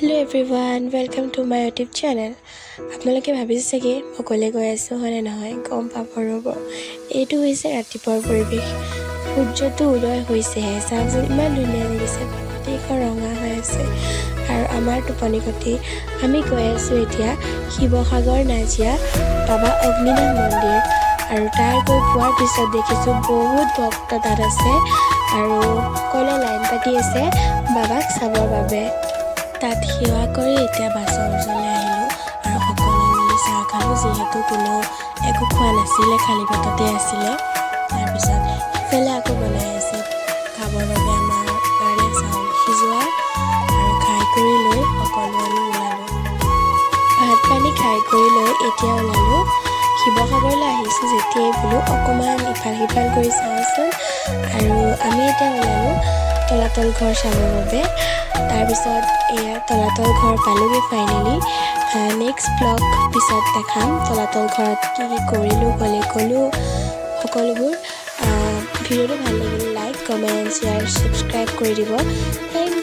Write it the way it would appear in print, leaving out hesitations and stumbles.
Hello everyone, welcome to my YouTube channel. আপোনালোকে ভাবিছে চাগে অকলে গৈ আছোঁ হয়নে নহয় গম পাব ৰ'ব। এইটো হৈছে ৰাতিপুৱাৰ পৰিৱেশ। সূৰ্যটো উদয় হৈছেহে, চাওকচোন ইমান ধুনীয়া লাগিছে, গোটেইখন ৰঙা হৈ আছে। আৰু আমাৰ টোপনি খতি আমি গৈ আছোঁ এতিয়া শিৱসাগৰ নাজিয়া বাবা অগ্নিনাথ মন্দিৰ। আৰু তাৰ গৈ পোৱাৰ পিছত দেখিছোঁ বহুত ভক্ত তাত আছে আৰু সকলোৱে লাইন পাতি আছে বাবাক চাবৰ বাবে। তাত সেৱা কৰি এতিয়া বাছৰ ওচৰলৈ আহিলোঁ আৰু সকলোৱে মিলি চাহ খালোঁ, যিহেতু কোনেও একো খোৱা নাছিলে, খালী পেটতে আছিলে। তাৰপিছত সিফালে আকৌ বনাই আছে খাবৰ বাবে আমাৰ কাৰণে চাউল সিজোৱা, আৰু খাই কৰি লৈ সকলোৱে আমি ওলালোঁ। ভাত পানী খাই কৰি লৈ এতিয়া ওলালোঁ শিৱসাগৰলৈ আহিছোঁ যেতিয়াই বোলো অকণমান ইফাল সিফাল কৰি চাওঁচোন। আৰু আমি এতিয়া ওলালোঁ তলাতল ঘৰ চাবৰ বাবে। তাৰপিছত এয়া তলাতল ঘৰ পালোঁগৈ ফাইনেলি। নেক্সট ব্লগ পিছত দেখাম তলাতল ঘৰত কি কৰিলোঁ গ'লোঁ সকলোবোৰ। ভিডিঅ'টো ভাল লাগিলে লাইক কমেণ্ট শ্বেয়াৰ ছাবস্ক্ৰাইব কৰি দিব। থেংক